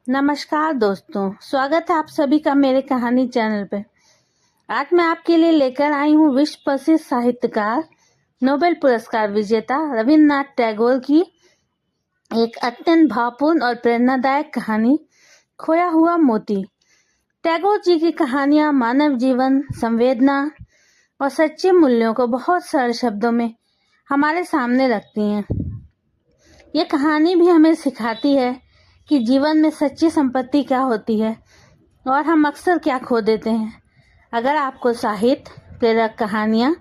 नमस्कार दोस्तों, स्वागत है आप सभी का मेरे कहानी चैनल पे। आज मैं आपके लिए लेकर आई हूँ विश्व प्रसिद्ध साहित्यकार, नोबेल पुरस्कार विजेता रविन्द्रनाथ टैगोर की एक अत्यंत भावपूर्ण और प्रेरणादायक कहानी, खोया हुआ मोती। टैगोर जी की कहानियाँ मानव जीवन, संवेदना और सच्चे मूल्यों को बहुत सरल शब्दों में हमारे सामने रखती हैं। ये कहानी भी हमें सिखाती है कि जीवन में सच्ची संपत्ति क्या होती है और हम अक्सर क्या खो देते हैं। अगर आपको साहित्य, प्रेरक कहानियाँ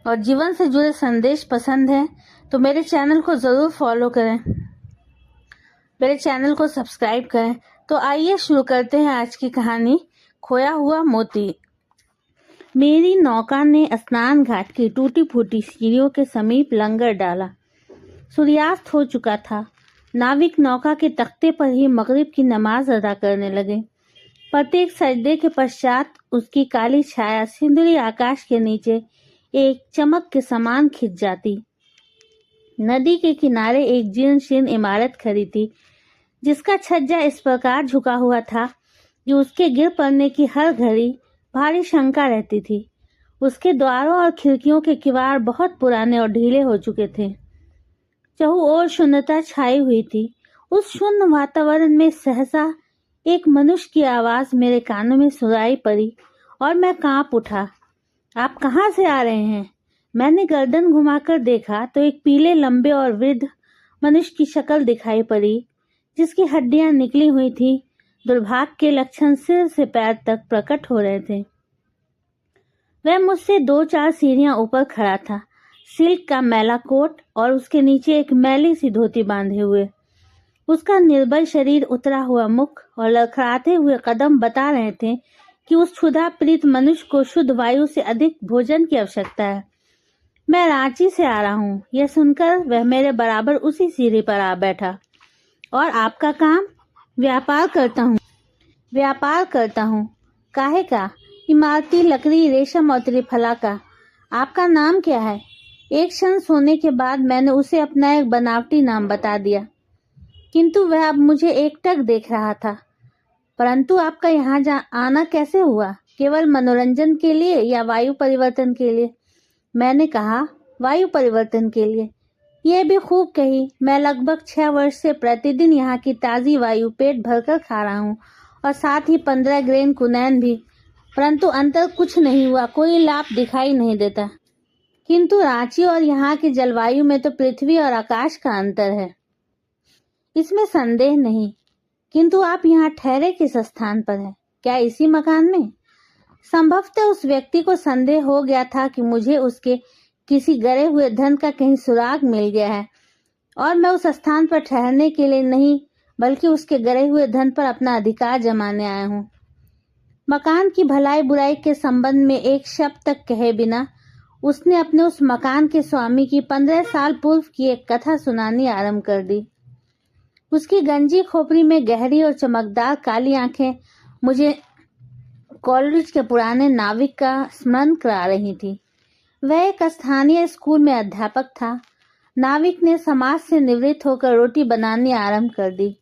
और जीवन से जुड़े संदेश पसंद हैं तो मेरे चैनल को ज़रूर फॉलो करें, मेरे चैनल को सब्सक्राइब करें। तो आइए शुरू करते हैं आज की कहानी, खोया हुआ मोती। मेरी नौका ने स्नान घाट की टूटी फूटी सीढ़ियों के समीप लंगर डाला। सूर्यास्त हो चुका था। नाविक नौका के तख्ते पर ही मगरिब की नमाज अदा करने लगे। प्रत्येक सजदे के पश्चात उसकी काली छाया सिंदूरी आकाश के नीचे एक चमक के समान खिंच जाती। नदी के किनारे एक जीर्ण शीर्ण इमारत खड़ी थी, जिसका छज्जा इस प्रकार झुका हुआ था कि उसके गिर पड़ने की हर घड़ी भारी शंका रहती थी। उसके द्वारों और खिड़कियों के किवाड़ बहुत पुराने और ढीले हो चुके थे। चहु ओर शून्यता छाई हुई थी। उस शून्य वातावरण में सहसा एक मनुष्य की आवाज मेरे कानों में सुनाई पड़ी और मैं कांप उठा। आप कहाँ से आ रहे हैं? मैंने गर्दन घुमाकर देखा तो एक पीले, लंबे और वृद्ध मनुष्य की शक्ल दिखाई पड़ी, जिसकी हड्डियां निकली हुई थी। दुर्भाग्य के लक्षण सिर से पैर तक प्रकट हो रहे थे। वह मुझसे 2-4 सीढ़ियां ऊपर खड़ा था, सिल्क का मैला कोट और उसके नीचे एक मैली सी धोती बांधे हुए। उसका निर्बल शरीर, उतरा हुआ मुख और लड़खड़ाते हुए कदम बता रहे थे कि उस क्षुधा पीड़ित मनुष्य को शुद्ध वायु से अधिक भोजन की आवश्यकता है। मैं रांची से आ रहा हूँ। यह सुनकर वह मेरे बराबर उसी सीढ़ी पर आ बैठा। और आपका काम? व्यापार करता हूँ। काहे का? इमारती, लकड़ी, रेशम और त्रिफला का। आपका नाम क्या है? एक क्षण सोने के बाद मैंने उसे अपना एक बनावटी नाम बता दिया, किंतु वह अब मुझे एकटक देख रहा था। परंतु आपका यहाँ आना कैसे हुआ? केवल मनोरंजन के लिए या वायु परिवर्तन के लिए? मैंने कहा, वायु परिवर्तन के लिए। यह भी खूब कही। मैं लगभग 6 वर्ष से प्रतिदिन यहाँ की ताज़ी वायु पेट भरकर खा रहा हूँ और साथ ही 15 ग्रेन कुनैन भी, परंतु अंतर कुछ नहीं हुआ, कोई लाभ दिखाई नहीं देता। किंतु रांची और यहाँ की जलवायु में तो पृथ्वी और आकाश का अंतर है, इसमें संदेह नहीं। किंतु आप यहाँ ठहरे किस स्थान पर हैं? क्या इसी मकान में? संभवतः उस व्यक्ति को संदेह हो गया था कि मुझे उसके किसी गड़े हुए धन का कहीं सुराग मिल गया है और मैं उस स्थान पर ठहरने के लिए नहीं, बल्कि उसके गड़े हुए धन पर अपना अधिकार जमाने आया हूँ। मकान की भलाई बुराई के संबंध में एक शब्द तक कहे बिना उसने अपने उस मकान के स्वामी की 15 साल पूर्व की एक कथा सुनानी आरंभ कर दी। उसकी गंजी खोपड़ी में गहरी और चमकदार काली आंखें मुझे कॉलेज के पुराने नाविक का स्मरण करा रही थी। वह एक स्थानीय स्कूल में अध्यापक था। नाविक ने समाज से निवृत्त होकर रोटी बनानी आरंभ कर दी।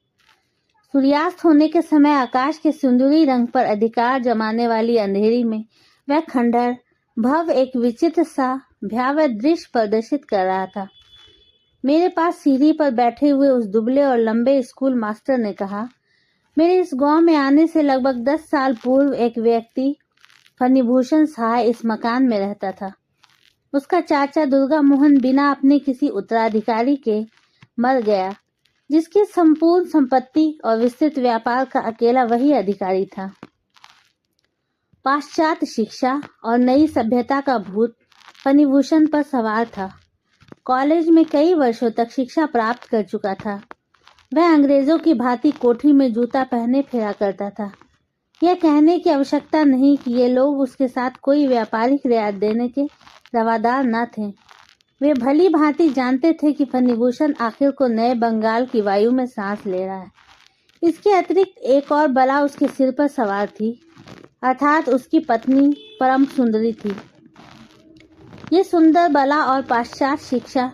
सूर्यास्त होने के समय आकाश के सिंदूरी रंग पर अधिकार जमाने वाली अंधेरी में वह खंडहर भव एक विचित्र सा भयावह दृश्य प्रदर्शित कर रहा था। मेरे पास सीढ़ी पर बैठे हुए उस दुबले और लंबे स्कूल मास्टर ने कहा, मेरे इस गांव में आने से लगभग 10 साल पूर्व एक व्यक्ति फणिभूषण सहाय इस मकान में रहता था। उसका चाचा दुर्गा मोहन बिना अपने किसी उत्तराधिकारी के मर गया, जिसकी संपूर्ण संपत्ति और विस्तृत व्यापार का अकेला वही अधिकारी था। पाश्चात्य शिक्षा और नई सभ्यता का भूत फणिभूषण पर सवार था। कॉलेज में कई वर्षों तक शिक्षा प्राप्त कर चुका था। वह अंग्रेजों की भांति कोठरी में जूता पहने फिरा करता था। यह कहने की आवश्यकता नहीं कि ये लोग उसके साथ कोई व्यापारिक रियायत देने के रवादार न थे। वे भली भांति जानते थे कि फणिभूषण आखिर को नए बंगाल की वायु में सांस ले रहा है। इसके अतिरिक्त एक और बला उसके सिर पर सवार थी, अर्थात उसकी पत्नी परम सुंदरी थी। ये सुंदर बला और पाश्चात्य शिक्षा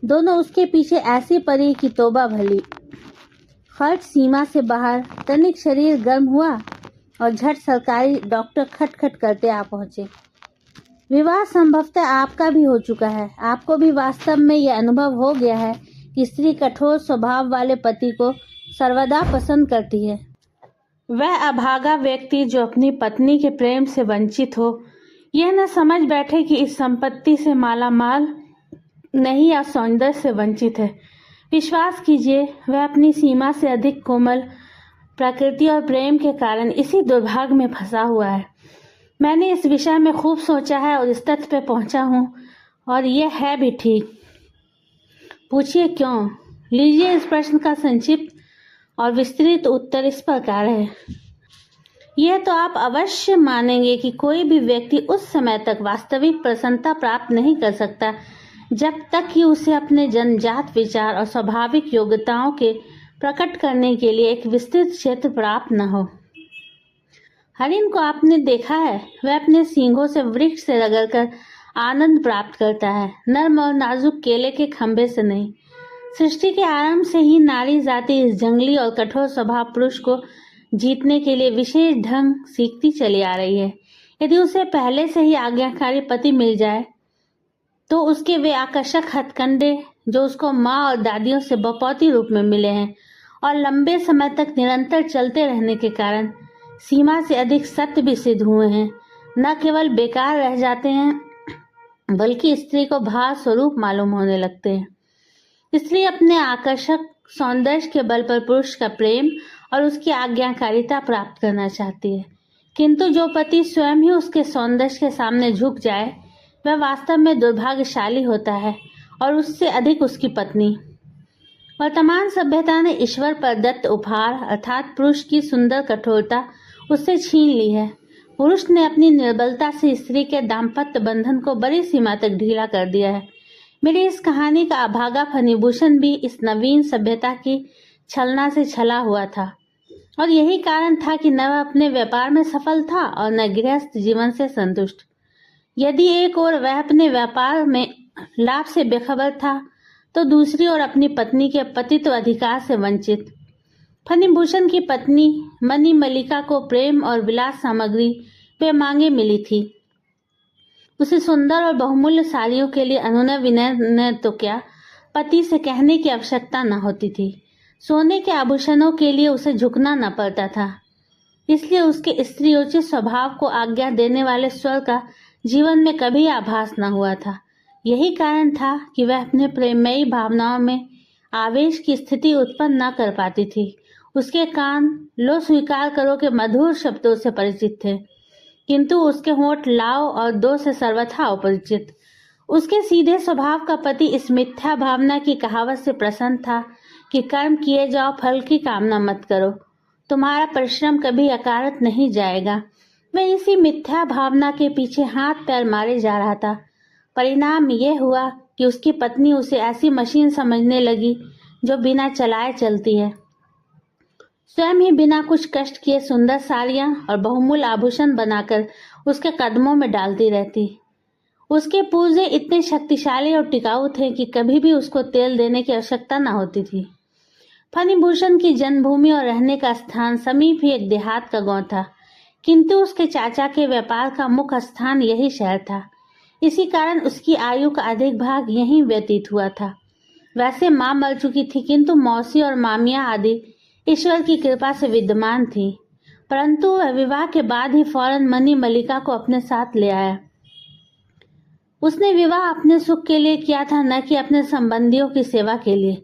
दोनों उसके पीछे ऐसी पड़ी कि तौबा भली। खर्च सीमा से बाहर, तनिक शरीर गर्म हुआ और झट सरकारी डॉक्टर खटखट करते आ पहुंचे। विवाह संभवतः आपका भी हो चुका है। आपको भी वास्तव में यह अनुभव हो गया है कि स्त्री कठोर स्वभाव वाले पति को सर्वदा पसंद करती है। वह अभागा व्यक्ति जो अपनी पत्नी के प्रेम से वंचित हो, यह न समझ बैठे कि इस संपत्ति से मालामाल नहीं या सौंदर्य से वंचित है। विश्वास कीजिए, वह अपनी सीमा से अधिक कोमल प्रकृति और प्रेम के कारण इसी दुर्भाग्य में फंसा हुआ है। मैंने इस विषय में खूब सोचा है और इस तथ्य पे पहुंचा हूं, और यह है भी ठीक। पूछिए क्यों? लीजिए इस प्रश्न का संक्षिप्त और विस्तृत उत्तर इस प्रकार है। यह तो आप अवश्य मानेंगे कि कोई भी व्यक्ति उस समय तक वास्तविक प्रसन्नता प्राप्त नहीं कर सकता जब तक कि उसे अपने जन्मजात विचार और स्वाभाविक योग्यताओं के प्रकट करने के लिए एक विस्तृत क्षेत्र प्राप्त न हो। हरिण को आपने देखा है, वह अपने सींगों से वृक्ष से रगड़कर आनंद प्राप्त करता है, नर्म और नाजुक केले के खंभे से नहीं। सृष्टि के आरंभ से ही नारी जाति इस जंगली और कठोर स्वभाव पुरुष को जीतने के लिए विशेष ढंग सीखती चली आ रही है। यदि उसे पहले से ही आज्ञाकारी पति मिल जाए तो उसके वे आकर्षक हथकंडे जो उसको माँ और दादियों से बपौती रूप में मिले हैं और लंबे समय तक निरंतर चलते रहने के कारण सीमा से अधिक सत्य भी सिद्ध हुए हैं, न केवल बेकार रह जाते हैं बल्कि स्त्री को भाव स्वरूप मालूम होने लगते हैं। स्त्री अपने आकर्षक सौंदर्य के बल पर पुरुष का प्रेम और उसकी आज्ञाकारिता प्राप्त करना चाहती है, किंतु जो पति स्वयं ही उसके सौंदर्य के सामने झुक जाए वह वास्तव में दुर्भाग्यशाली होता है, और उससे अधिक उसकी पत्नी। वर्तमान सभ्यता ने ईश्वर प्रदत्त उपहार अर्थात पुरुष की सुंदर कठोरता उससे छीन ली है। पुरुष ने अपनी निर्बलता से स्त्री के दाम्पत्य बंधन को बड़ी सीमा तक ढीला कर दिया है। मेरी इस कहानी का अभागा फणिभूषण भी इस नवीन सभ्यता की छलना से छला हुआ था, और यही कारण था कि न वह अपने व्यापार में सफल था और न गृहस्थ जीवन से संतुष्ट। यदि एक ओर वह अपने व्यापार में लाभ से बेखबर था तो दूसरी ओर अपनी पत्नी के पतित्व अधिकार से वंचित। फणिभूषण की पत्नी मणिमल्लिका को प्रेम और विलास सामग्री बेमांगे मिली थी। उसे सुंदर और बहुमूल्य साड़ियों के लिए अनुनय विनय तो क्या, पति से कहने की आवश्यकता न होती थी। सोने के आभूषणों के लिए उसे झुकना न पड़ता था, इसलिए उसके स्त्रीयोचित स्वभाव को आज्ञा देने वाले स्वर का जीवन में कभी आभास न हुआ था। यही कारण था कि वह अपने प्रेममयी भावनाओं में आवेश की स्थिति उत्पन्न न कर पाती थी। उसके कान लो स्वीकार करो के मधुर शब्दों से परिचित थे, किंतु उसके होंठ लाओ और दो से सर्वथा अपरिचित। उसके सीधे स्वभाव का पति इस मिथ्या भावना की कहावत से प्रसन्न था कि कर्म किए जाओ, फल की कामना मत करो, तुम्हारा परिश्रम कभी अकारत नहीं जाएगा। वह इसी मिथ्या भावना के पीछे हाथ पैर मारे जा रहा था। परिणाम यह हुआ कि उसकी पत्नी उसे ऐसी मशीन समझने लगी जो बिना चलाए चलती है। स्वयं ही बिना कुछ कष्ट किए सुंदर साड़ियां और बहुमूल्य आभूषण बनाकर उसके कदमों में डालती रहती। उसके पुर्जे इतने शक्तिशाली और टिकाऊ थे कि कभी भी उसको तेल देने की आवश्यकता न होती थी। फणिभूषण की जन्मभूमि और रहने का स्थान समीप ही एक देहात का गांव था, किंतु उसके चाचा के व्यापार का मुख्य स्थान यही शहर था। इसी कारण उसकी आयु का अधिक भाग यहीं व्यतीत हुआ था। वैसे माँ मर चुकी थी, किंतु मौसी और मामियाँ आदि ईश्वर की कृपा से विद्यमान थी, परंतु वह विवाह के बाद ही फौरन मणिमल्लिका को अपने साथ ले आया। उसने विवाह अपने सुख के लिए किया था, न कि अपने संबंधियों की सेवा के लिए।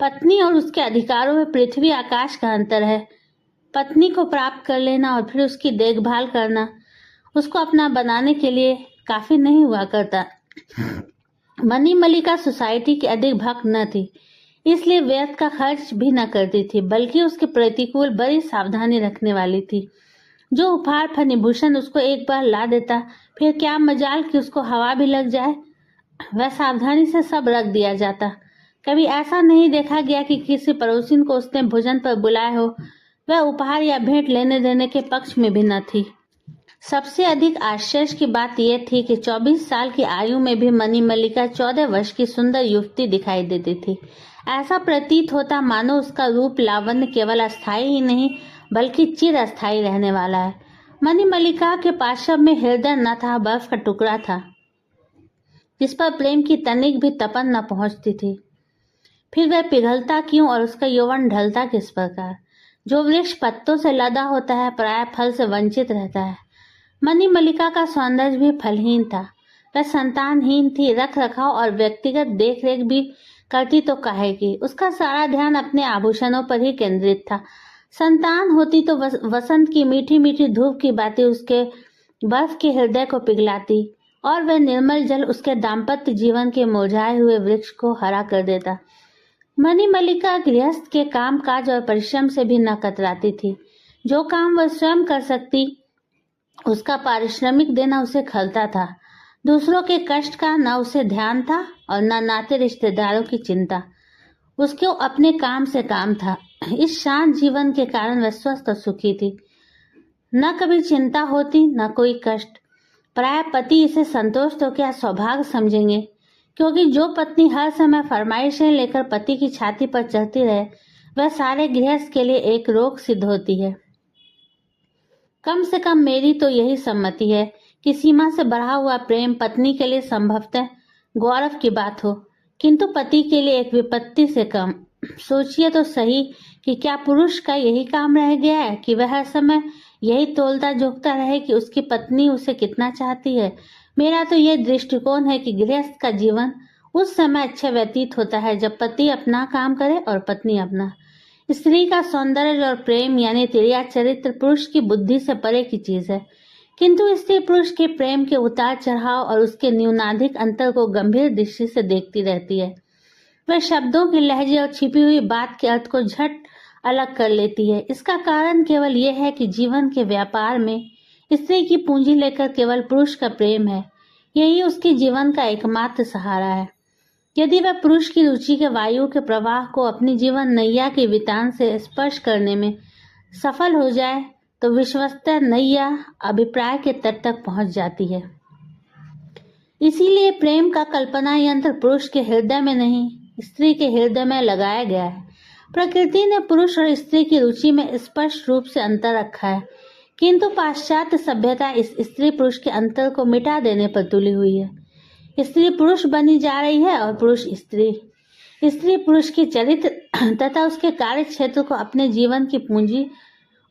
पत्नी और उसके अधिकारों में पृथ्वी आकाश का अंतर है। पत्नी को प्राप्त कर लेना और फिर उसकी देखभाल करना उसको अपना बनाने के लिए काफी नहीं हुआ करता। मणिमल्लिका सोसाइटी की अधिक भक्त न थी, इसलिए व्यर्थ का खर्च भी न करती थी, बल्कि उसके प्रतिकूल बड़ी सावधानी रखने वाली थी। जो उपहार फणिभूषण उसको एक बार ला देता, फिर क्या मजाल कि उसको हवा भी लग जाए, वह सावधानी से सब रख दिया जाता। कभी ऐसा नहीं देखा गया कि किसी पड़ोसिन को उसने भोजन पर बुलाया हो। वह उपहार या भेंट लेने देने के पक्ष में भी न थी। सबसे अधिक आश्चर्य की बात यह थी कि 24 साल की आयु में भी मणिमल्लिका 14 वर्ष की सुंदर युवती दिखाई देती थी। ऐसा प्रतीत होता मानो उसका रूप लावण्य केवल अस्थायी ही नहीं बल्कि चिर अस्थायी रहने वाला है। मणिमल्लिका के पार्श्व में हृदय न था, बर्फ का टुकड़ा था जिस पर प्रेम की तनिक भी तपन न पहुंचती थी। फिर वह पिघलता क्यों और उसका यौवन ढलता किस प्रकार? जो वृक्ष पत्तों से लदा होता है प्राय फल से वंचित रहता है। मणिमल्लिका का सौंदर्य भी फलहीन था। वह संतानहीन थी, रख रखाव और व्यक्तिगत देखरेख भी करती तो काहे की। उसका सारा ध्यान अपने आभूषणों पर ही केंद्रित था। संतान होती तो वसंत की मीठी मीठी धूप की बातें उसके बर्फ के हृदय को पिघलाती और वह निर्मल जल उसके दाम्पत्य जीवन के मुरझाए हुए वृक्ष को हरा कर देता। मणिमल्लिका गृहस्थ के काम काज और परिश्रम से भी न कतराती थी। जो काम वह स्वयं कर सकती उसका पारिश्रमिक देना उसे खलता था। दूसरों के कष्ट का न उसे ध्यान था और न नाते रिश्तेदारों की चिंता। उसको अपने काम से काम था। इस शांत जीवन के कारण वह स्वस्थ और सुखी थी। न कभी चिंता होती न कोई कष्ट। प्राय पति इसे संतोष तो क्या सौभाग्य समझेंगे, क्योंकि जो पत्नी हर समय फरमाइशें लेकर पति की छाती पर चढ़ती रहे वह सारे गृहस्थ के लिए एक रोग सिद्ध होती है। कम से कम मेरी तो यही सम्मति है कि सीमा से बढ़ा हुआ प्रेम पत्नी के लिए संभवतः गौरव की बात हो, किंतु पति के लिए एक विपत्ति से कम। सोचिए तो सही कि क्या पुरुष का यही काम रह गया है कि वह हर समय यही तोलता जोखता रहे कि उसकी पत्नी उसे कितना चाहती है। मेरा तो यह दृष्टिकोण है कि गृहस्थ का जीवन उस समय अच्छा व्यतीत होता है जब पति अपना काम करे और पत्नी अपना। स्त्री का सौंदर्य और प्रेम यानी तिरिया चरित्र पुरुष की बुद्धि से परे की चीज है, किंतु स्त्री पुरुष के प्रेम के उतार चढ़ाव और उसके न्यूनाधिक अंतर को गंभीर दृष्टि से देखती रहती है। वह शब्दों की लहजे और छिपी हुई बात के अर्थ को झट अलग कर लेती है। इसका कारण केवल यह है कि जीवन के व्यापार में स्त्री की पूंजी लेकर केवल पुरुष का प्रेम है। यही उसके जीवन का एकमात्र सहारा है। यदि वह पुरुष की रुचि के वायु के प्रवाह को अपनी जीवन नैया के वितान से स्पर्श करने में सफल हो जाए तो विश्वस्तर नैया अभिप्राय के तट तक पहुंच जाती है। इसीलिए प्रेम का कल्पना यंत्र पुरुष के हृदय में नहीं स्त्री के हृदय में लगाया गया है। प्रकृति ने पुरुष और स्त्री की रुचि में स्पष्ट रूप से अंतर रखा है, किंतु पाश्चात्य सभ्यता इस स्त्री पुरुष के अंतर को मिटा देने पर तुली हुई है। स्त्री पुरुष बनी जा रही है और पुरुष स्त्री। स्त्री पुरुष के चरित्र तथा उसके कार्य क्षेत्र को अपने जीवन की पूंजी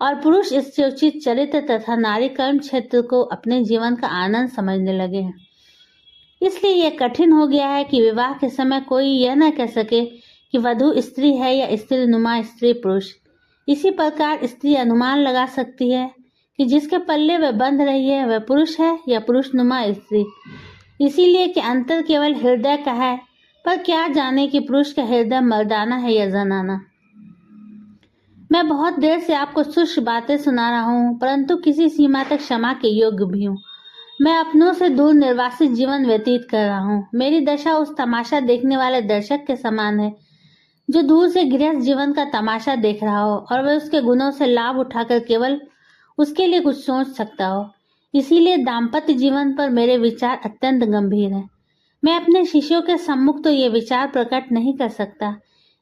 और पुरुष इससे उचित चरित्र तथा नारी कर्म क्षेत्र को अपने जीवन का आनंद समझने लगे हैं। इसलिए यह कठिन हो गया है कि विवाह के समय कोई यह न कह सके कि वधू स्त्री है या स्त्री नुमा स्त्री पुरुष। इसी प्रकार स्त्री अनुमान लगा सकती है कि जिसके पल्ले वह बंध रही है वह पुरुष है या पुरुष नुमा स्त्री। इसीलिए कि अंतर केवल हृदय का है, पर क्या जाने कि पुरुष का हृदय मर्दाना है या जनाना। मैं बहुत देर से आपको शुष्क बातें सुना रहा हूँ, परंतु किसी सीमा तक क्षमा के योग्य भी हूँ। मैं अपनों से दूर निर्वासित जीवन व्यतीत कर रहा हूँ। मेरी दशा उस तमाशा देखने वाले दर्शक के समान है जो दूर से गृहस्थ जीवन का तमाशा देख रहा हो और वह उसके गुणों से लाभ उठाकर केवल उसके लिए कुछ सोच सकता हो। इसीलिए दाम्पत्य जीवन पर मेरे विचार अत्यंत गंभीर हैं। मैं अपने शिष्यों के सम्मुख तो ये विचार प्रकट नहीं कर सकता,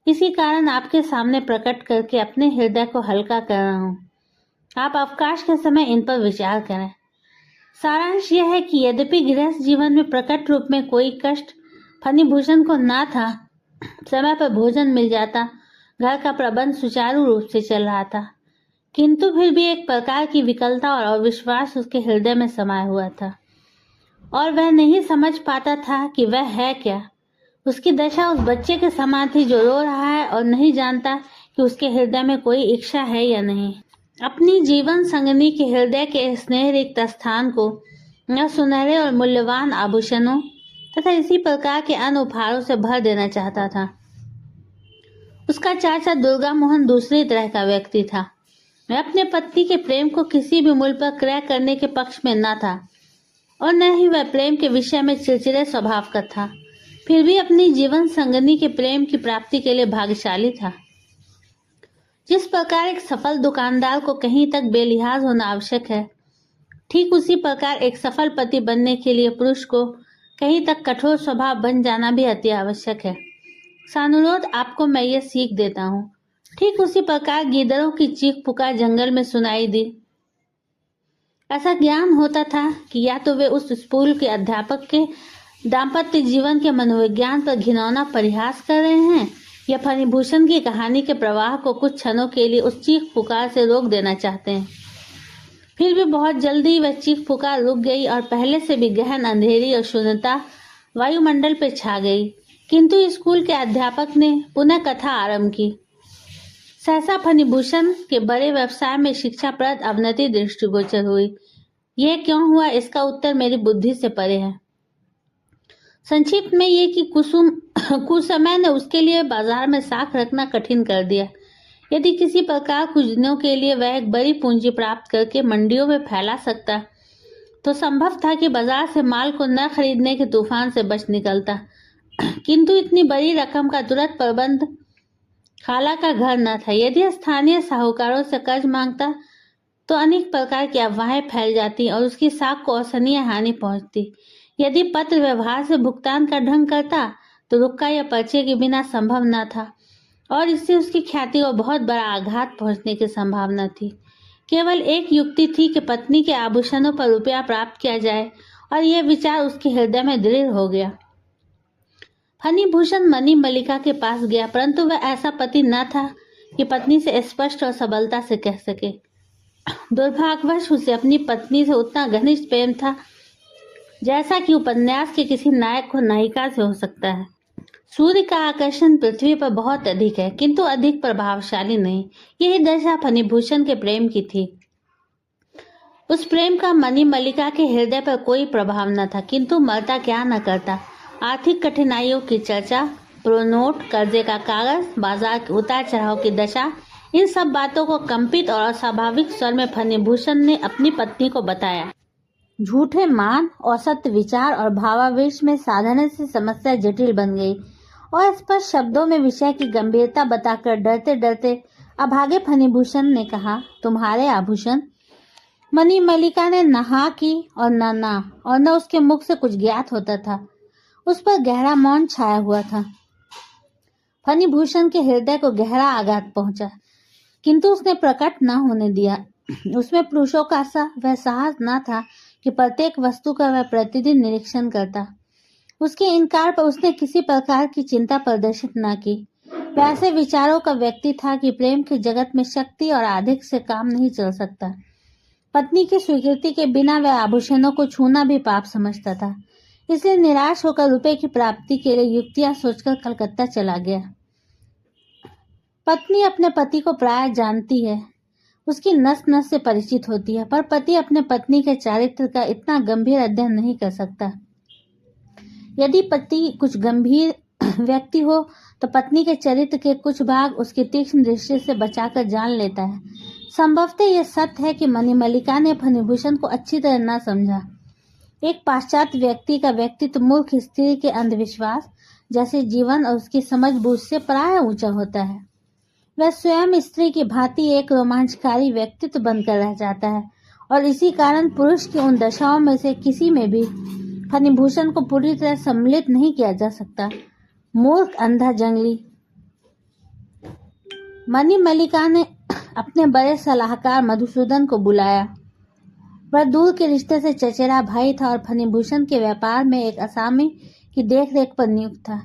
इसी कारण आपके सामने प्रकट करके अपने हृदय को हल्का कर रहा हूँ। आप अवकाश के समय इन पर विचार करें। सारांश यह है कि यद्यपि गृहस्थ जीवन में प्रकट रूप में कोई कष्ट फणिभूषण को ना था, समय पर भोजन मिल जाता, घर का प्रबंध सुचारू रूप से चल रहा था, किंतु फिर भी एक प्रकार की विकलता और अविश्वास उसके हृदय में समाया हुआ था और वह नहीं समझ पाता था कि वह है क्या। उसकी दशा उस बच्चे के समान थी जो रो रहा है और नहीं जानता कि उसके हृदय में कोई इच्छा है या नहीं। अपनी जीवन संगनी के हृदय के स्नेह रिक्त स्थान को न सुनहरे और मूल्यवान आभूषणों तथा इसी प्रकार के अन्य उपहारों से भर देना चाहता था। उसका चाचा दुर्गा मोहन दूसरी तरह का व्यक्ति था। वह अपने पति के प्रेम को किसी भी मूल्य पर क्रय करने के पक्ष में न था और न ही वह प्रेम के विषय में चिड़चिड़े स्वभाव का था। फिर भी अपनी जीवन संगनी के प्रेम की प्राप्ति के लिए भाग्यशाली था। जिस प्रकार एक सफल दुकानदार को कहीं तक बेलिहाज होना आवश्यक है, ठीक उसी प्रकार एक सफल पति बनने के लिए पुरुष को कहीं तक कठोर स्वभाव बन जाना भी अति आवश्यक है। सानुरोध आपको मैं ये सीख देता हूँ। ठीक उसी प्रकार गीदड़ों की चीख पुकार जंगल में सुनाई दी। ऐसा ज्ञान होता था कि या तो वे उस स्कूल के अध्यापक के दाम्पत्य जीवन के मनोविज्ञान पर घिनौना परिहास कर रहे हैं, या फणिभूषण की कहानी के प्रवाह को कुछ क्षणों के लिए उस चीख पुकार से रोक देना चाहते हैं। फिर भी बहुत जल्दी वह चीख पुकार रुक गई और पहले से भी गहन अंधेरी और शून्यता वायुमंडल पर छा गई। किंतु स्कूल के अध्यापक ने पुनः कथा आरंभ की। सहसा फणिभूषण के बड़े व्यवसाय में शिक्षाप्रद अवनति दृष्टिगोचर हुई। यह क्यों हुआ, इसका उत्तर मेरी बुद्धि से परे है। संक्षिप्त में ये कि कुछ समय ने उसके लिए बाजार में साख रखना कठिन कर दिया। यदि किसी प्रकार कुछ दिनों के लिए वह एक बड़ी पूंजी प्राप्त करके मंडियों में फैला सकता तो संभव था कि बाजार से माल को न खरीदने के तूफान से बच निकलता। किंतु इतनी बड़ी रकम का तुरंत प्रबंध खाला का घर न था। यदि स्थानीय साहूकारों से कर्ज मांगता तो अनेक प्रकार की अफवाहें फैल जाती और उसकी साख को असहनीय हानि पहुंचती। यदि पत्र व्यवहार से भुगतान का ढंग करता तो रुक्का या पर्चे के बिना संभव न था, और इससे उसकी ख्याति को बहुत बड़ा आघात पहुंचने की संभावना थी। केवल एक युक्ति थी कि पत्नी के आभूषणों पर रुपया प्राप्त किया जाए, और यह विचार उसके हृदय में दृढ़ हो गया। फणिभूषण मणि मल्लिका के पास गया, परंतु वह ऐसा पति न था कि पत्नी से स्पष्ट और सबलता से कह सके। दुर्भाग्यवश उसे अपनी पत्नी से उतना घनिष्ठ प्रेम था जैसा कि उपन्यास के किसी नायक को नायिका से हो सकता है। सूर्य का आकर्षण पृथ्वी पर बहुत अधिक है, किंतु अधिक प्रभावशाली नहीं। यही दशा फणिभूषण के प्रेम की थी। उस प्रेम का मणि मल्लिका के हृदय पर कोई प्रभाव न था, किंतु मरता क्या न करता। आर्थिक कठिनाइयों की चर्चा, प्रोनोट, कर्जे का कागज, बाजार के उतार चढ़ाव की दशा, इन सब बातों को कंपित और अस्वाभाविक स्वर में फणिभूषण ने अपनी पत्नी को बताया। झूठे मान, असत्य विचार और भावावेश में साधने से समस्या जटिल बन गई, और स्पष्ट शब्दों में विषय की गंभीरता बताकर डरते डरते अभागे फणिभूषण ने कहा, तुम्हारे आभूषण। मणि मल्लिका ने नहा की और न उसके मुख से कुछ ज्ञात होता था। उस पर गहरा मौन छाया हुआ था। फणिभूषण के हृदय को गहरा आघात पहुंचा, किंतु उसने प्रकट न होने दिया। उसमें पुरुषों का सा वह साहस न था कि प्रत्येक वस्तु का वह प्रतिदिन निरीक्षण करता। उसके इनकार पर उसने किसी प्रकार की चिंता प्रदर्शित न की। वैसे विचारों का व्यक्ति था कि प्रेम के जगत में शक्ति और अधिक से काम नहीं चल सकता। पत्नी की स्वीकृति के बिना वह आभूषणों को छूना भी पाप समझता था। इसलिए निराश होकर रुपए की प्राप्ति के लिए युक्तियां सोचकर कलकत्ता चला गया। पत्नी अपने पति को प्राय जानती है, उसकी नस नस से परिचित होती है, पर पति अपने पत्नी के चारित्र का इतना गंभीर अध्ययन नहीं कर सकता। यदि पति कुछ गंभीर व्यक्ति हो तो पत्नी के चरित्र के कुछ भाग उसकी तीक्ष्ण दृष्टि से बचाकर जान लेता है। संभवतः यह सत्य है कि मणि मल्लिका ने फणिभूषण को अच्छी तरह न समझा। एक पाश्चात्य व्यक्ति का व्यक्तित्व मूर्ख स्त्री के अंधविश्वास जैसे जीवन और उसकी समझबूझ से प्राय ऊंचा होता है। वह स्वयं स्त्री की भांति एक रोमांचकारी व्यक्तित्व बनकर रह जाता है, और इसी कारण पुरुष की उन दशाओं में से किसी में भी फणिभूषण को पूरी तरह सम्मिलित नहीं किया जा सकता। मूर्ख, अंधा, जंगली। मणि मल्लिका ने अपने बड़े सलाहकार मधुसूदन को बुलाया। वह दूर के रिश्ते से चचेरा भाई था और फणिभूषण के व्यापार में एक असामी की देखरेख पर नियुक्त था।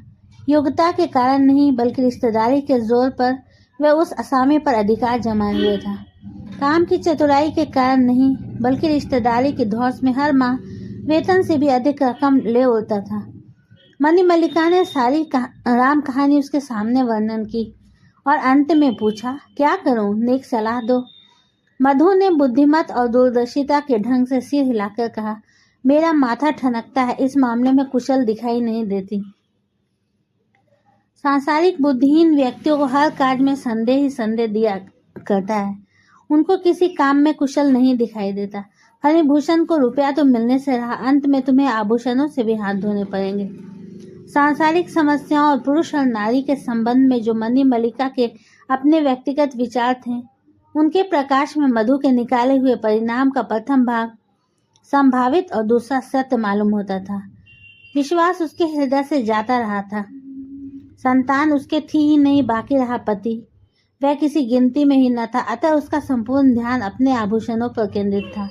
योग्यता के कारण नहीं, बल्कि रिश्तेदारी के जोर पर वह उस असामी पर अधिकार जमाए हुए था। काम की चतुराई के कारण नहीं, बल्कि रिश्तेदारी की धौंस में हर माह वेतन से भी अधिक रकम ले उड़ता था। मणि मल्लिका ने सारी राम कहानी उसके सामने वर्णन की और अंत में पूछा, क्या करूं, नेक सलाह दो। मधु ने बुद्धिमत और दूरदर्शिता के ढंग से सिर हिलाकर कहा, मेरा माथा ठनकता है, इस मामले में कुशल दिखाई नहीं देती। सांसारिक बुद्धिहीन व्यक्तियों को हर कार्य में संदेह ही संदेह दिया करता है। उनको किसी काम में कुशल नहीं दिखाई देता। फणिभूषण को रुपया तो मिलने से रहा, अंत में तुम्हें आभूषणों से भी हाथ धोने पड़ेंगे। सांसारिक समस्याओं और पुरुष और नारी के संबंध में जो मणि मल्लिका के अपने व्यक्तिगत विचार थे, उनके प्रकाश में मधु के निकाले हुए परिणाम का प्रथम भाग संभावित और दूसरा सत्य मालूम होता था। विश्वास उसके हृदय से जाता रहा था। संतान उसके थी ही नहीं, बाकी रहा पति, वह किसी गिनती में ही न था, अतः उसका संपूर्ण ध्यान अपने आभूषणों पर केंद्रित था।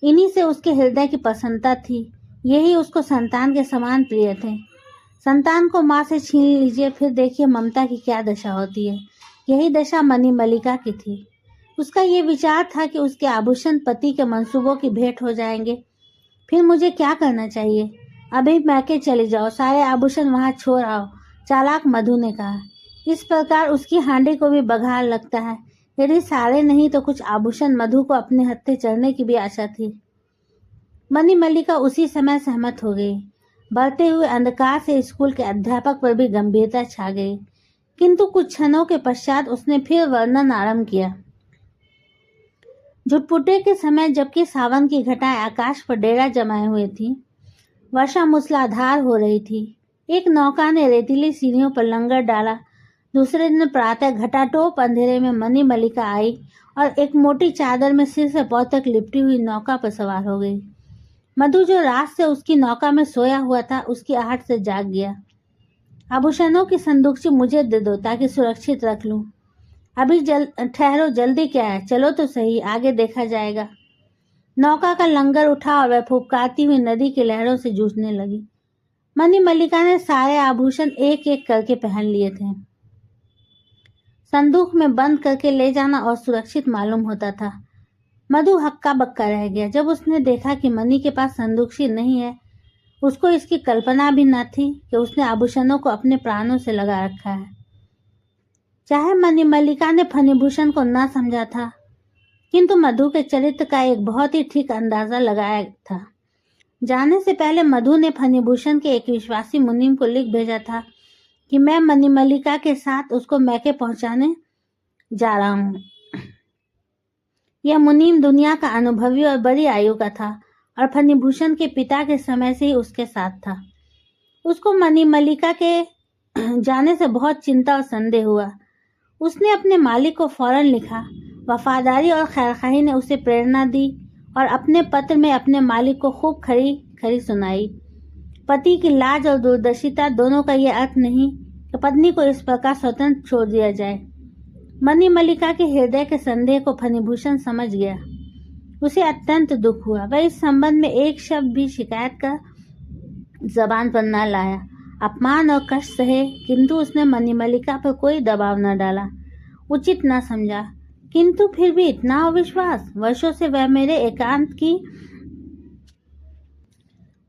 इन्हीं से उसके हृदय की प्रसन्नता थी, यही उसको संतान के समान प्रिय थे। संतान को माँ से छीन लीजिए, फिर देखिए ममता की क्या दशा होती है। यही दशा मणिमल्लिका की थी। उसका ये विचार था कि उसके आभूषण पति के मंसूबों की भेंट हो जाएंगे। फिर मुझे क्या करना चाहिए? अभी मैके चले जाओ, सारे आभूषण वहां छोड़ आओ, चालाक मधु ने कहा। इस प्रकार उसकी हांडी को भी बघार लगता है। यदि सारे नहीं तो कुछ आभूषण मधु को अपने हत्थे चढ़ने की भी आशा थी। मणिमल्लिका उसी समय सहमत हो गई। बढ़ते हुए अंधकार से स्कूल के अध्यापक पर भी गंभीरता छा गई, किंतु कुछ क्षणों के पश्चात उसने फिर वर्णन आरंभ किया। झुटपुटे के समय, जबकि सावन की घटाएं आकाश पर डेरा जमाए हुए थी, वर्षा मूसलाधार हो रही थी। एक नौका ने रेतीली सीढ़ियों पर लंगर डाला। दूसरे दिन प्रातः घटाटोप अंधेरे में मणिमल्लिका आई और एक मोटी चादर में सिर से पांव तक लिपटी हुई नौका पर सवार हो गई। मधु, जो रात से उसकी नौका में सोया हुआ था, उसकी आहट से जाग गया। आभूषणों की संदूकची मुझे दे दो ताकि सुरक्षित रख लूं। अभी ठहरो, जल्दी क्या है, चलो तो सही, आगे देखा जाएगा। नौका का लंगर उठा और वह फुफकारती हुई नदी की लहरों से जूझने लगी। मणिमल्लिका ने सारे आभूषण एक एक करके पहन लिए थे। संदूक में बंद करके ले जाना और सुरक्षित मालूम होता था। मधु हक्का बक्का रह गया जब उसने देखा कि मणि के पास संदूकशी नहीं है। उसको इसकी कल्पना भी न थी कि उसने आभूषणों को अपने प्राणों से लगा रखा है। चाहे मणिमल्लिका ने फणिभूषण को न समझा था, किंतु मधु के चरित्र का एक बहुत ही ठीक अंदाजा लगाया था। जाने से पहले मधु ने फणिभूषण के एक विश्वासी मुनीम को लिख भेजा था कि मैं मणिमल्लिका के साथ उसको मैके पहुंचाने जा रहा हूं। यह मुनीम दुनिया का अनुभवी और बड़ी आयु का था और फणिभूषण के पिता के समय से ही उसके साथ था। उसको मणिमल्लिका के जाने से बहुत चिंता और संदेह हुआ। उसने अपने मालिक को फौरन लिखा। वफादारी और खैरखाही ने उसे प्रेरणा दी और अपने पत्र में अपने मालिक को खूब खरी खरी सुनाई। पति की लाज और दूरदर्शिता दोनों का यह अर्थ नहीं कि पत्नी को इस प्रकार स्वतंत्र छोड़ दिया जाए। मणिमल्लिका के हृदय के संदेह को फणिभूषण समझ गया। उसे अत्यंत दुख हुआ। वह इस संबंध में एक शब्द भी शिकायत का जबान पर न लाया। अपमान और कष्ट सहे, किंतु उसने मणिमल्लिका पर कोई दबाव न डाला, उचित न समझा। किंतु फिर भी इतना अविश्वास। वर्षों से वह मेरे एकांत की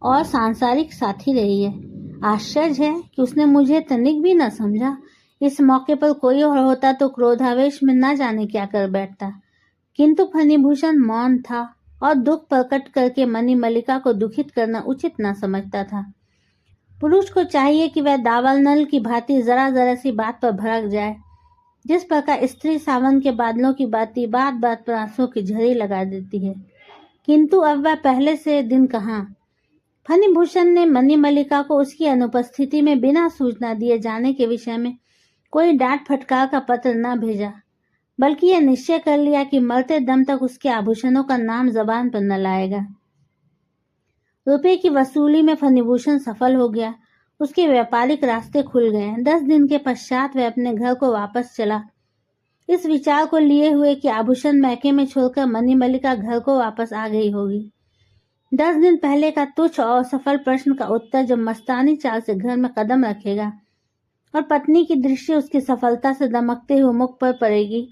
और सांसारिक साथी रही है। आश्चर्य है कि उसने मुझे तनिक भी न समझा। इस मौके पर कोई और होता तो क्रोधावेश में न जाने क्या कर बैठता, किंतु फणिभूषण मौन था और दुख प्रकट करके मणिमल्लिका को दुखित करना उचित न समझता था। पुरुष को चाहिए कि वह दावाल नल की भांति जरा जरा सी बात पर भड़क जाए, जिस प्रकार स्त्री सावन के बादलों की बात बात पर आंसुओं की झड़ी लगा देती है। किंतु अब वह पहले से दिन कहाँ। फणिभूषण ने मणिमल्लिका को उसकी अनुपस्थिति में बिना सूचना दिए जाने के विषय में कोई डांट फटकार का पत्र न भेजा, बल्कि यह निश्चय कर लिया कि मरते दम तक उसके आभूषणों का नाम जबान पर न लाएगा। रुपए की वसूली में फणिभूषण सफल हो गया। उसके व्यापारिक रास्ते खुल गए। 10 दिन के पश्चात वह अपने घर को वापस चला, इस विचार को लिए हुए कि आभूषण मैके में छोड़कर मणिमल्लिका घर को वापस आ गई होगी। 10 दिन पहले का तुच्छ और सफल प्रश्न का उत्तर जब मस्तानी चाल से घर में कदम रखेगा और पत्नी की दृष्टि उसकी सफलता से दमकते हुए मुख पर पड़ेगी,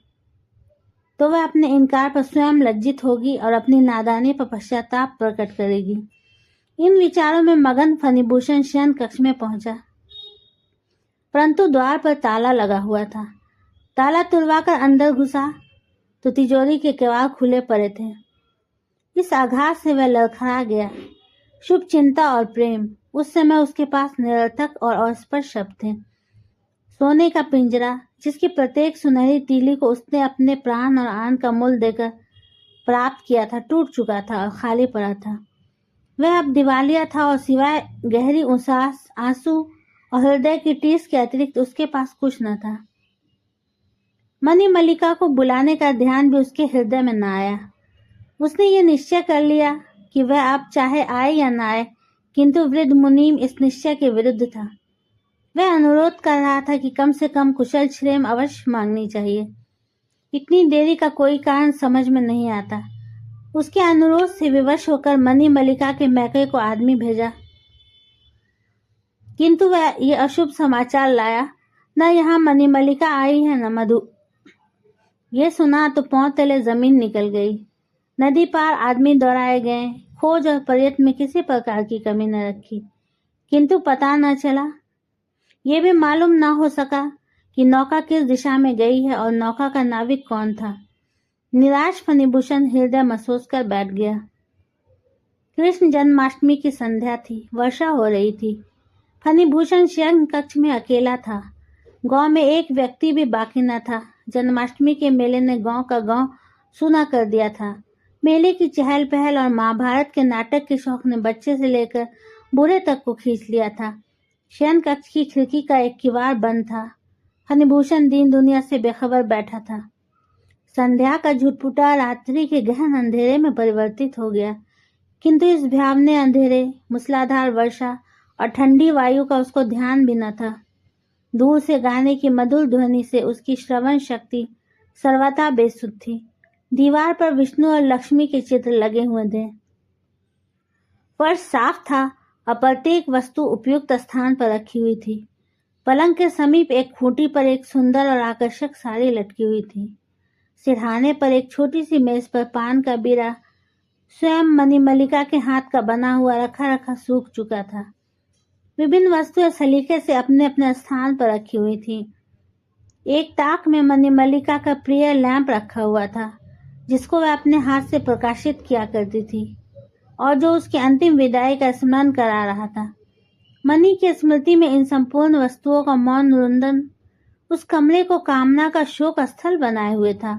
तो वह अपने इनकार पर स्वयं लज्जित होगी और अपनी नादानी पर पश्चाताप प्रकट करेगी। इन विचारों में मगन फणिभूषण शयन कक्ष में पहुंचा, परंतु द्वार पर ताला लगा हुआ था। ताला तुड़वाकर अंदर घुसा तो तिजोरी के किवाड़ खुले पड़े थे। इस आघात से वह लड़खड़ा गया। शुभ चिंता और प्रेम, उस समय उसके पास निरर्थक और अस्पष्ट शब्द थे। सोने का पिंजरा, जिसकी प्रत्येक सुनहरी तीली को उसने अपने प्राण और आन का मूल देकर प्राप्त किया था, टूट चुका था और खाली पड़ा था। वह अब दिवालिया था और सिवाय गहरी उसास, आंसू और हृदय की टीस के अतिरिक्त उसके पास कुछ न था। मणिमल्लिका को बुलाने का ध्यान भी उसके हृदय में न आया। उसने ये निश्चय कर लिया कि वह अब चाहे आए या न आए, किंतु वृद्ध मुनीम इस निश्चय के विरुद्ध था। वह अनुरोध कर रहा था कि कम से कम कुशल क्षेम अवश्य मांगनी चाहिए। इतनी देरी का कोई कारण समझ में नहीं आता। उसके अनुरोध से विवश होकर मणिमल्लिका के मैके को आदमी भेजा, किंतु वह ये अशुभ समाचार लाया, न यहाँ मणिमल्लिका आई है न मधु। ये सुना तो पांव तले जमीन निकल गई। नदी पार आदमी दौड़ाए गए, खोज और प्रयत्न में किसी प्रकार की कमी न रखी, किंतु पता न चला। ये भी मालूम न हो सका कि नौका किस दिशा में गई है और नौका का नाविक कौन था। निराश फणिभूषण हृदय महसूस कर बैठ गया। कृष्ण जन्माष्टमी की संध्या थी, वर्षा हो रही थी। फणिभूषण शयन कक्ष में अकेला था। गांव में एक व्यक्ति भी बाकी न था। जन्माष्टमी के मेले ने गांव का गांव सुना कर दिया था। मेले की चहल पहल और महाभारत के नाटक के शौक ने बच्चे से लेकर बूढ़े तक को खींच लिया था। शयन कक्ष की खिड़की का एक किवाड़ बंद था। फणिभूषण दीन दुनिया से बेखबर बैठा था। संध्या का झुटपुटा रात्रि के गहन अंधेरे में परिवर्तित हो गया, किंतु इस भयावने अंधेरे, मूसलाधार वर्षा और ठंडी वायु का उसको ध्यान भी न था। दूर से गाने की मधुर ध्वनि से उसकी श्रवण शक्ति सर्वथा बेसुध थी। दीवार पर विष्णु और लक्ष्मी के चित्र लगे हुए थे। फर्श साफ था और प्रत्येक वस्तु उपयुक्त स्थान पर रखी हुई थी। पलंग के समीप एक खूंटी पर एक सुंदर और आकर्षक साड़ी लटकी हुई थी। सिरहाने पर एक छोटी सी मेज पर पान का बीड़ा स्वयं मणिमल्लिका के हाथ का बना हुआ रखा रखा सूख चुका था। विभिन्न वस्तुएं सलीके से अपने अपने स्थान पर रखी हुई थी। एक ताक में मणिमल्लिका का प्रिय लैंप रखा हुआ था, जिसको वह अपने हाथ से प्रकाशित किया करती थी और जो उसकी अंतिम विदाई का स्मरण करा रहा था। मणि की स्मृति में इन संपूर्ण वस्तुओं का मौन रुंदन उस कमरे को कामना का शोक स्थल बनाए हुए था।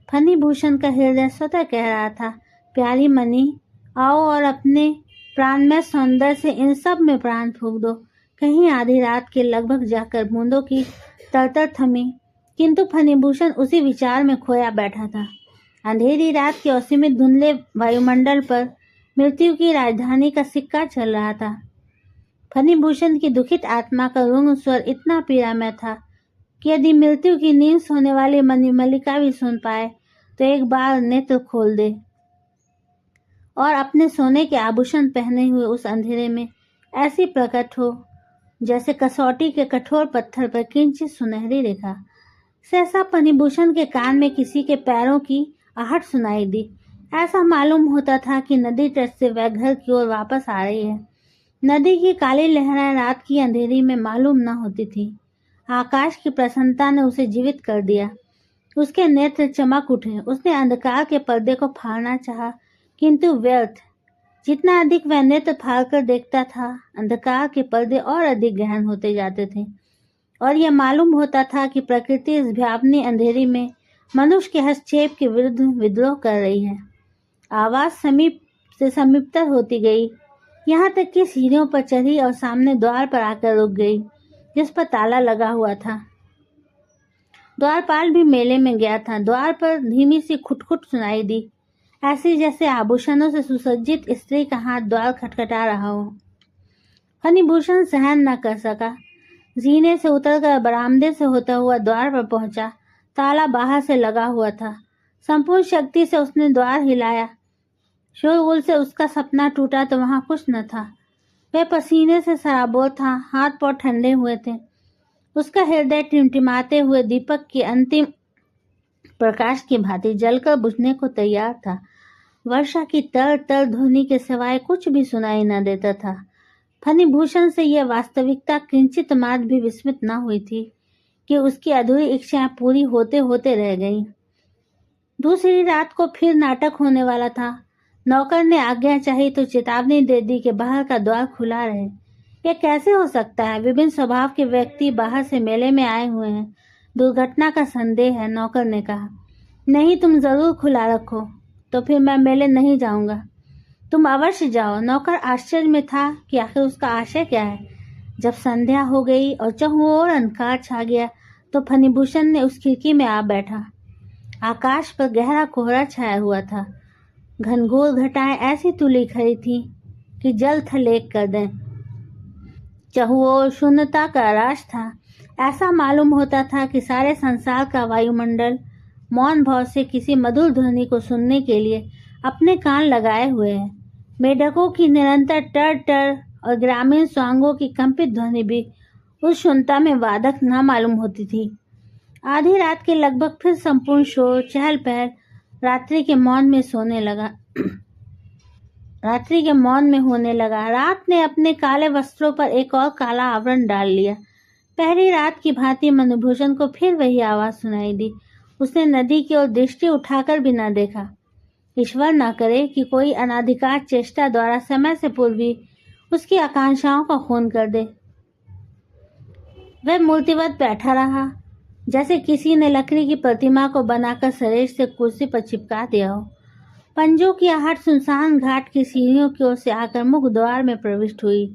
फणिभूषण का हृदय स्वतः कह रहा था, प्यारी मणि, आओ और अपने प्राणमय सौंदर्य से इन सब में प्राण फूंक दो। कहीं आधी रात के लगभग जाकर बूंदों की तरतर थमी, किंतु फणिभूषण उसी विचार में खोया बैठा था। अंधेरी रात के असीमित धुंधले वायुमंडल पर मृत्यु की राजधानी का सिक्का चल रहा था। फणिभूषण की दुखित आत्मा का रुंग स्वर इतना पीड़ामय था कि यदि मृत्यु की नींद सोने वाली मणिमल्लिका भी सुन पाए तो एक बार नेत्र खोल दे और अपने सोने के आभूषण पहने हुए उस अंधेरे में ऐसी प्रकट हो जैसे कसौटी के कठोर पत्थर पर किंचित सुनहरी रेखा। सहसा फणिभूषण के कान में किसी के पैरों की आहट सुनाई दी। ऐसा मालूम होता था कि नदी तट से वह घर की ओर वापस आ रही है। नदी की काली लहरें रात की अंधेरी में मालूम न होती थी। आकाश की प्रसन्नता ने उसे जीवित कर दिया। उसके नेत्र चमक उठे। उसने अंधकार के पर्दे को फाड़ना चाहा, किंतु व्यर्थ। जितना अधिक वह नेत्र फाड़कर देखता था, अंधकार के पर्दे और अधिक गहन होते जाते थे और यह मालूम होता था कि प्रकृति इस भयावनी अंधेरी में मनुष्य के हस्तक्षेप के विरुद्ध विद्रोह कर रही है। आवाज समीप से समीपतर होती गई, यहाँ तक कि सीढ़ियों पर चढ़ी और सामने द्वार पर आकर रुक गई, जिस पर ताला लगा हुआ था। द्वारपाल भी मेले में गया था। द्वार पर धीमी सी खुटखुट सुनाई दी, ऐसी जैसे आभूषणों से सुसज्जित स्त्री का हाथ द्वार खटखटा रहा हो। फणिभूषण सहन न कर सका। जीने से उतरकर बरामदे से होता हुआ द्वार पर पहुंचा। ताला बाहर से लगा हुआ था। संपूर्ण शक्ति से उसने द्वार हिलाया। शोरगुल से उसका सपना टूटा तो वहां कुछ न था। वह पसीने से सराबोर था, हाथ पांव ठंडे हुए थे। उसका हृदय टिमटिमाते हुए दीपक की अंतिम प्रकाश की भांति जलकर बुझने को तैयार था। वर्षा की तर तर ध्वनि के सिवाय कुछ भी सुनाई न देता था। फणिभूषण से यह वास्तविकता किंचित मात्र भी विस्मित न हुई थी कि उसकी अधूरी इच्छाएं पूरी होते होते रह गईं। दूसरी रात को फिर नाटक होने वाला था। नौकर ने आज्ञा चाही तो चेतावनी दे दी कि बाहर का द्वार खुला रहे। यह कैसे हो सकता है? विभिन्न स्वभाव के व्यक्ति बाहर से मेले में आए हुए हैं। दुर्घटना का संदेह है। नौकर ने कहा, नहीं, तुम जरूर खुला रखो, तो फिर मैं मेले नहीं जाऊंगा। तुम अवश्य जाओ। नौकर आश्चर्य में था कि आखिर उसका आशय क्या है। जब संध्या हो गई और चहुओर अंधकार छा गया तो फणिभूषण ने उस खिड़की में आ बैठा। आकाश पर गहरा कोहरा छाया हुआ था। घनघोर घटाएं ऐसी तुली खड़ी थी कि जल थलेग कर दें। चहुओर शून्यता का राज था। ऐसा मालूम होता था कि सारे संसार का वायुमंडल मौन भाव से किसी मधुर ध्वनि को सुनने के लिए अपने कान लगाए हुए है। मेढकों की निरंतर टर टर और ग्रामीण स्वांगों की कंपित ध्वनि भी उस शून्यता में वादक न मालूम होती थी। आधी रात के लगभग फिर संपूर्ण शोर चहल पहल रात्रि के मौन में होने लगा। रात ने अपने काले वस्त्रों पर एक और काला आवरण डाल लिया। पहली रात की भांति मणिभूषण को फिर वही आवाज सुनाई दी। उसने नदी की ओर दृष्टि उठाकर भी न देखा। ईश्वर न करे कि कोई अनाधिकार चेष्टा द्वारा समय से पूर्व ही उसकी आकांक्षाओं का खून कर दे। वह मूर्तिवत बैठा रहा, जैसे किसी ने लकड़ी की प्रतिमा को बनाकर शरीर से कुर्सी पर चिपका दिया हो। पंजों की आहट सुनसान घाट की सीढ़ियों की ओर से आकर मुख्य द्वार में प्रविष्ट हुई।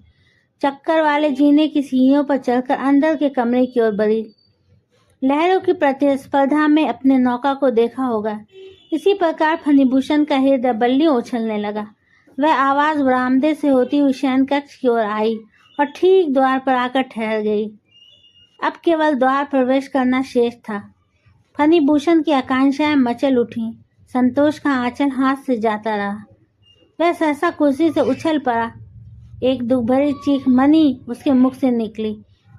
चक्कर वाले जीने की सीढ़ियों पर चढ़कर अंदर के कमरे की ओर बढ़ी। लहरों की प्रतिस्पर्धा में अपने नौका को देखा होगा, इसी प्रकार फणिभूषण का हृदय बल्लियों उछलने लगा। वह आवाज बरामदे से होती हुई शयन कक्ष की ओर आई और ठीक द्वार पर आकर ठहर गई। अब केवल द्वार प्रवेश करना शेष था। फणिभूषण की आकांक्षाएं मचल उठी। संतोष का आंचल हाथ से जाता रहा। वह सहसा कुर्सी से उछल पड़ा। एक दुख भरी चीख मनी उसके मुख से निकली,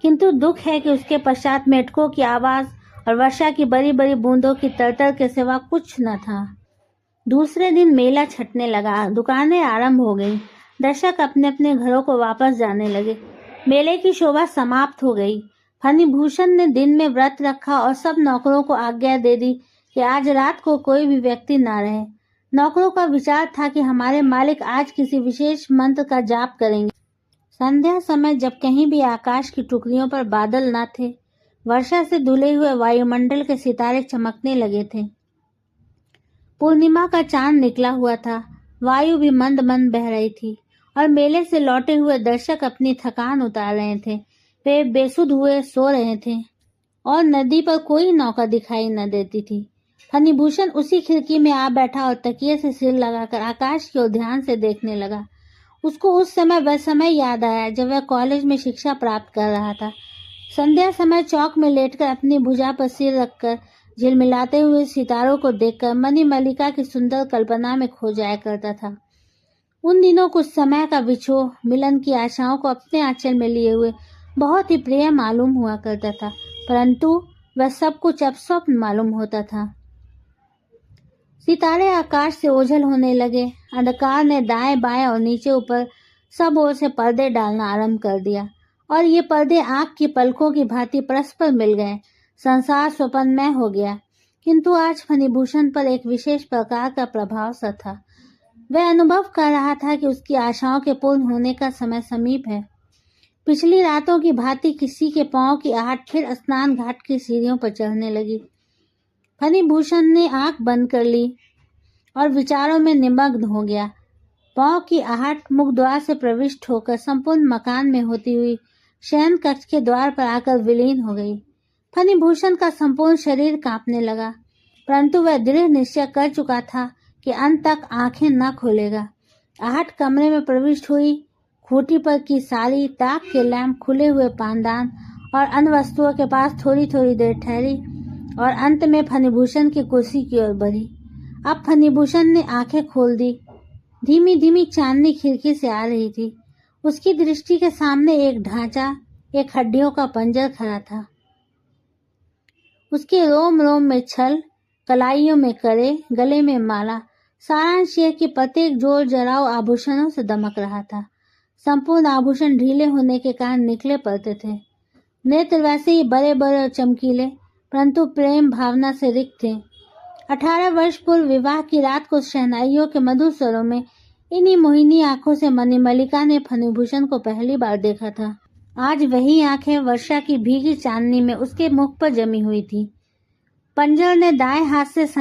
किंतु दुख है कि उसके पश्चात मेढकों की आवाज और वर्षा की बड़ी बड़ी बूंदों की तरतर के सिवा कुछ न था। दूसरे दिन मेला छटने लगा। दुकानें आरंभ हो गईं। दर्शक अपने अपने घरों को वापस जाने लगे। मेले की शोभा समाप्त हो गई। फणिभूषण ने दिन में व्रत रखा और सब नौकरों को आज्ञा दे दी कि आज रात को कोई भी व्यक्ति न रहे। नौकरों का विचार था कि हमारे मालिक आज किसी विशेष मंत्र का जाप करेंगे। संध्या समय जब कहीं भी आकाश की टुकड़ियों पर बादल न थे, वर्षा से धुले हुए वायुमंडल के सितारे चमकने लगे थे। पूर्णिमा का चांद निकला हुआ था। वायु भी मंद मंद बह रही थी और मेले से लौटे हुए दर्शक अपनी थकान उतार रहे थे। वे बेसुध हुए सो रहे थे और नदी पर कोई नौका दिखाई न देती थी। फणिभूषण उसी खिड़की में आ बैठा और तकिए से सिर लगाकर आकाश की ओर ध्यान से देखने लगा। उसको उस समय वह समय याद आया जब वह कॉलेज में शिक्षा प्राप्त कर रहा था। संध्या समय चौक में लेटकर अपनी भुजा पर सिर रखकर झिलमिलाते हुए सितारों को देखकर मणिमल्लिका की सुंदर कल्पना में खो जाया करता था। उन दिनों कुछ समय का विछोह मिलन की आशाओं को अपने आंचल में लिए हुए बहुत ही प्रिय मालूम हुआ करता था, परंतु वह सब कुछ अब स्वप्न मालूम होता था। सितारे आकाश से ओझल होने लगे। अंधकार ने दाएं बाएं और नीचे ऊपर सब ओर से पर्दे डालना आरंभ कर दिया और ये पर्दे आंख की पलकों की भांति परस्पर मिल गए। संसार स्वप्नमय हो गया, किंतु आज फणिभूषण पर एक विशेष प्रकार का प्रभाव सा था। वह अनुभव कर रहा था कि उसकी आशाओं के पूर्ण होने का समय समीप है। पिछली रातों की भांति किसी के पांव की आहट फिर स्नान घाट की सीढ़ियों पर चढ़ने लगी। फणिभूषण ने आंख बंद कर ली और विचारों में निमग्न हो गया। पांव की आहट मुख द्वार से प्रविष्ट होकर संपूर्ण मकान में होती हुई शयन कक्ष के द्वार पर आकर विलीन हो गई। फणिभूषण का संपूर्ण शरीर कांपने लगा, परंतु वह दृढ़ निश्चय कर चुका था कि अंत तक आंखें न खोलेगा। आहट कमरे में प्रविष्ट हुई। खूंटी पर की साड़ी, ताक के लैंप, खुले हुए पानदान और अन्य वस्तुओं के पास थोड़ी थोड़ी देर ठहरी और अंत में फणिभूषण की कुर्सी की ओर बढ़ी। अब फणिभूषण ने आंखें खोल दी। धीमी धीमी चांदनी खिड़की से आ रही थी। उसकी दृष्टि के सामने एक ढांचा, एक हड्डियों का पंजर खड़ा था। उसके रोम रोम में छल, कलाइयों में करे, गले में माला, सारांश ये कि प्रत्येक जोड़ जराव आभूषणों से दमक रहा था। संपूर्ण आभूषण ढीले होने के कारण निकले पड़ते थे। नेत्र वैसे ही बड़े बड़े और चमकीले, परंतु प्रेम भावना से रिक्त थे। 18 वर्ष पूर्व विवाह की रात को शहनाइयों के मधुर स्वरों में इन्हीं मोहिनी आंखों से मणिमल्लिका ने फणिभूषण को पहली बार देखा था। आज वही आंखें वर्षा की भीगी चांदनी में उसके मुख पर जमी हुई थी। पंजर ने दाएं हाथ से